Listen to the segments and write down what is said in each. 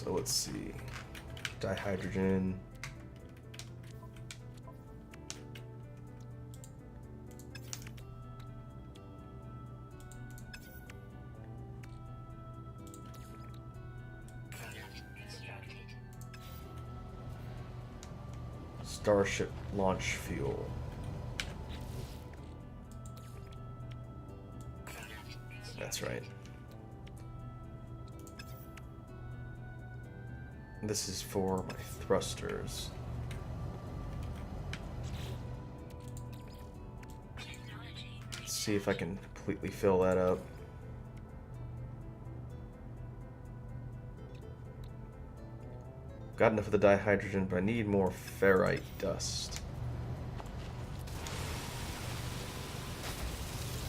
So let's see. Dihydrogen. Starship launch fuel. That's right. This is for my thrusters. Let's see if I can completely fill that up. Got enough of the dihydrogen, but I need more ferrite dust.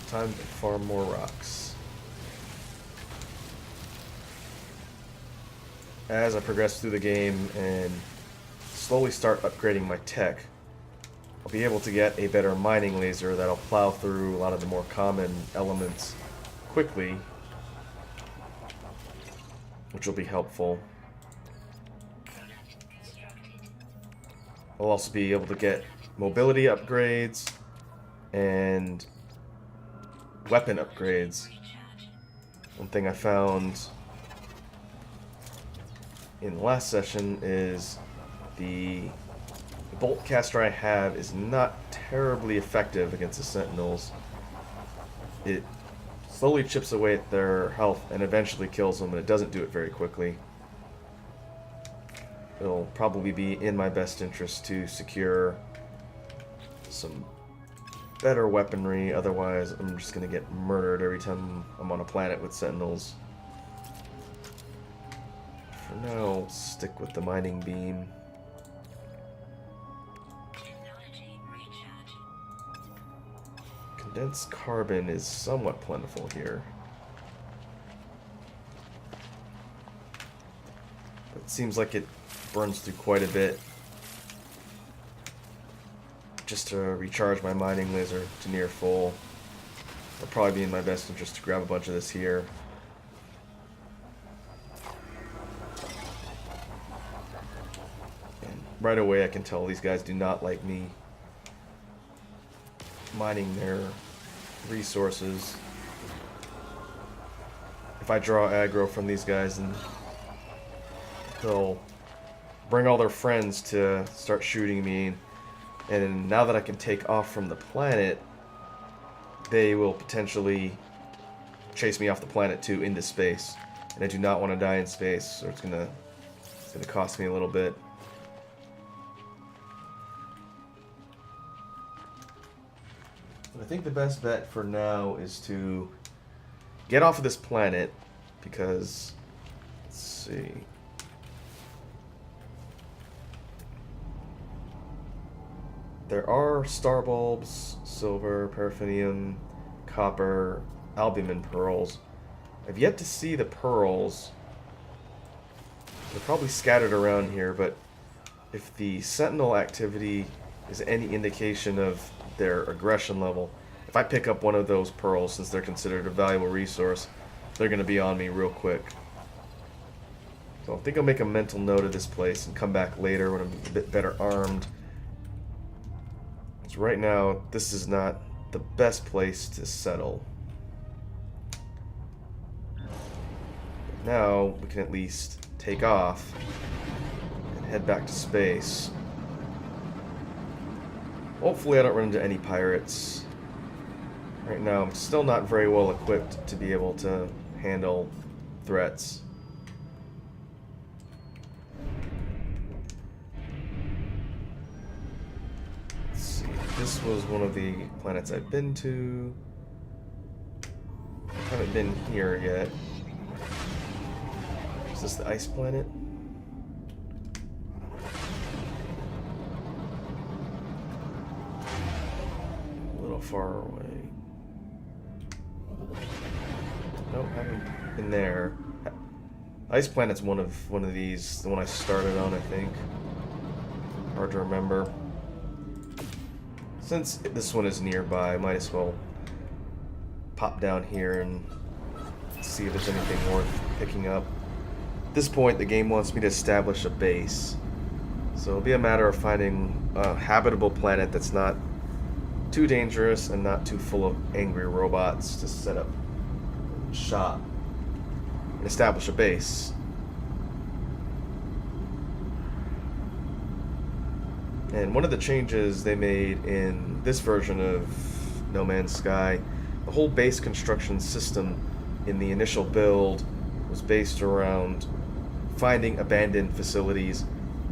Time to farm more rocks. As I progress through the game and slowly start upgrading my tech, I'll be able to get a better mining laser that'll plow through a lot of the more common elements quickly, which will be helpful. I'll also be able to get mobility upgrades and weapon upgrades. One thing I found in the last session is the bolt caster I have is not terribly effective against the sentinels. It slowly chips away at their health and eventually kills them, and it doesn't do it very quickly. It'll probably be in my best interest to secure some better weaponry, otherwise I'm just going to get murdered every time I'm on a planet with sentinels. For now, I'll stick with the mining beam. Condensed carbon is somewhat plentiful here. But it seems like it burns through quite a bit. Just to recharge my mining laser to near full. It'll probably be in my best interest to grab a bunch of this here. And right away I can tell these guys do not like me mining their resources. If I draw aggro from these guys, then they'll bring all their friends to start shooting me. And now that I can take off from the planet, they will potentially chase me off the planet too into space. And I do not want to die in space, or it's gonna cost me a little bit. But I think the best bet for now is to get off of this planet, because let's see. There are star bulbs, silver, paraffinium, copper, albumin pearls. I've yet to see the pearls. They're probably scattered around here, but if the sentinel activity is any indication of their aggression level, if I pick up one of those pearls, since they're considered a valuable resource, they're going to be on me real quick. So I think I'll make a mental note of this place and come back later when I'm a bit better armed. Right now, this is not the best place to settle. But now, we can at least take off and head back to space. Hopefully I don't run into any pirates. Right now, I'm still not very well equipped to be able to handle threats. This was one of the planets I've been to. I haven't been here yet. Is this the ice planet? A little far away. Nope, haven't been there. Ice planet's one of these, the one I started on, I think. Hard to remember. Since this one is nearby, I might as well pop down here and see if there's anything worth picking up. this point, the game wants me to establish a base. So it'll be a matter of finding a habitable planet that's not too dangerous and not too full of angry robots to set up shop and establish a base. And one of the changes they made in this version of No Man's Sky, the whole base construction system in the initial build was based around finding abandoned facilities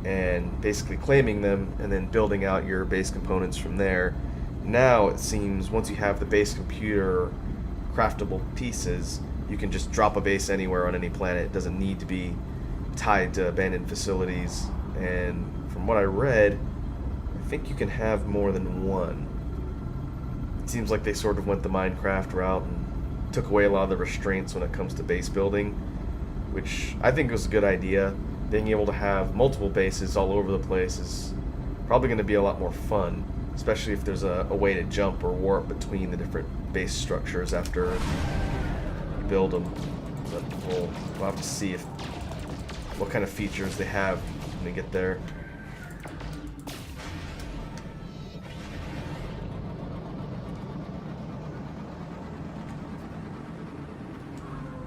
and basically claiming them and then building out your base components from there. Now it seems once you have the base computer craftable pieces, you can just drop a base anywhere on any planet. It doesn't need to be tied to abandoned facilities. And from what I read, I think you can have more than one. It seems like they sort of went the Minecraft route and took away a lot of the restraints when it comes to base building, which I think was a good idea. Being able to have multiple bases all over the place is probably going to be a lot more fun, especially if there's a way to jump or warp between the different base structures after you build them. But we'll have to see what kind of features they have when we get there.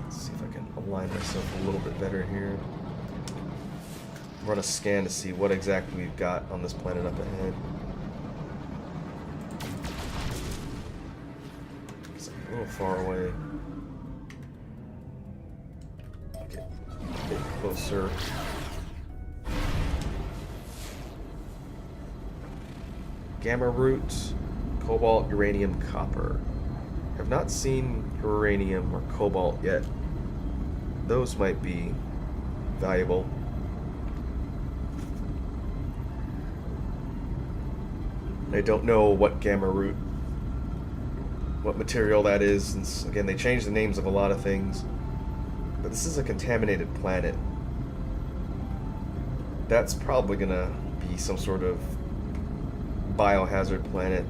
Let's see if I can align myself a little bit better here. Run a scan to see what exactly we've got on this planet up ahead. It's a little far away. Get a bit closer. Gamma root, cobalt, uranium, copper. Have not seen uranium or cobalt yet. Those might be valuable. I don't know what gamma root, what material that is, since, again, they changed the names of a lot of things. But this is a contaminated planet. That's probably going to be some sort of biohazard planet,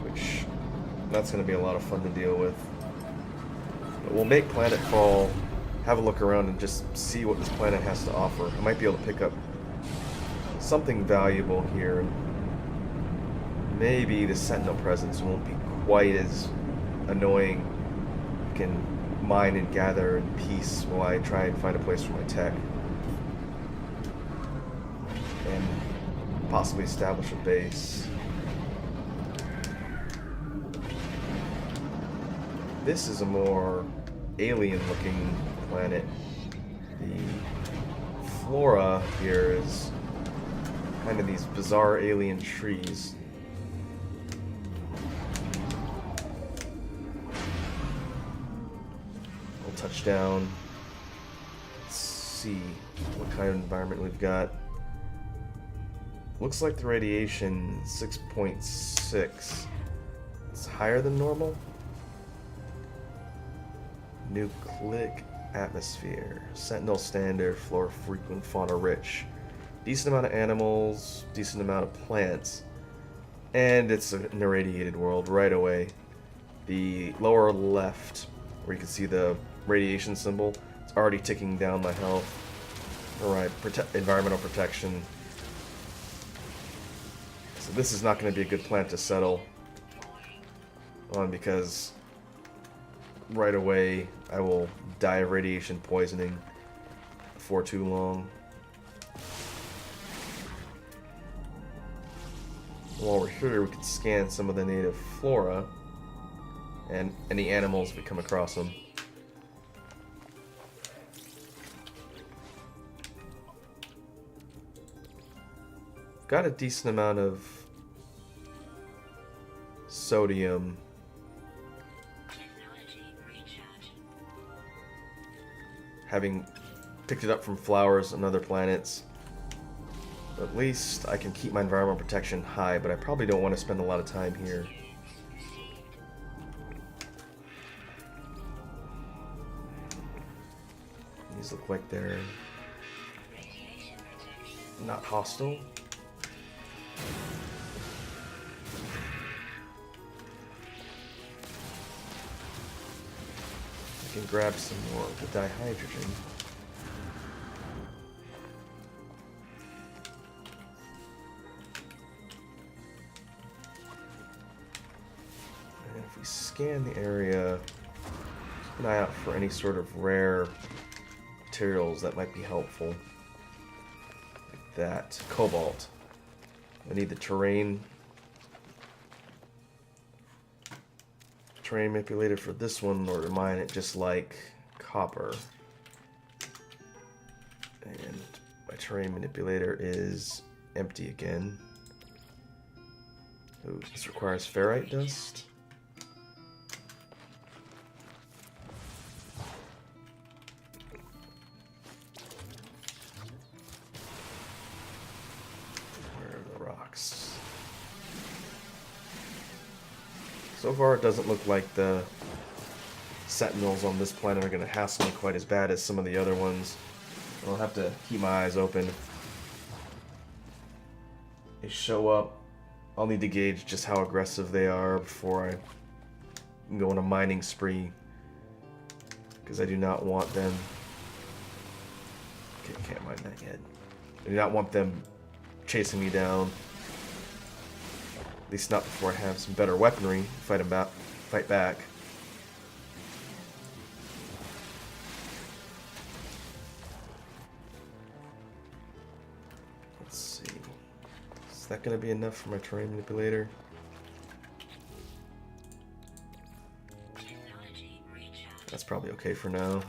which, that's going to be a lot of fun to deal with. But we'll make planetfall, have a look around, and just see what this planet has to offer. I might be able to pick up something valuable here. Maybe the Sentinel presence won't be quite as annoying. I can mine and gather in peace while I try and find a place for my tech. And possibly establish a base. This is a more alien-looking planet. The flora here is kind of these bizarre alien trees. We'll touch down. Let's see what kind of environment we've got. Looks like the radiation 6.6. It's higher than normal. Nucleic atmosphere. Sentinel standard, flora frequent, fauna rich. Decent amount of animals, decent amount of plants, and it's an irradiated world right away. The lower left, where you can see the radiation symbol, it's already ticking down my health. Alright, environmental protection. So this is not going to be a good planet to settle on, because right away I will die of radiation poisoning before too long. While we're here, we can scan some of the native flora and any animals if we come across them. Got a decent amount of sodium. Having picked it up from flowers on other planets. At least I can keep my environmental protection high, but I probably don't want to spend a lot of time here. These look like they're not hostile. can grab some more of the dihydrogen. And if we scan the area, keep an eye out for any sort of rare materials that might be helpful. Like that. Cobalt. I need the terrain manipulator for this one in order to mine it, just like copper. And my terrain manipulator is empty again. Ooh, this requires ferrite dust. Where are the rocks? So far, it doesn't look like the sentinels on this planet are going to hassle me quite as bad as some of the other ones. I'll have to keep my eyes open. They show up. I'll need to gauge just how aggressive they are before I go on a mining spree. Because I do not want them... Okay, can't mine that yet. I do not want them chasing me down. At least not before I have some better weaponry to fight back. Let's see. Is that going to be enough for my terrain manipulator? That's probably okay for now.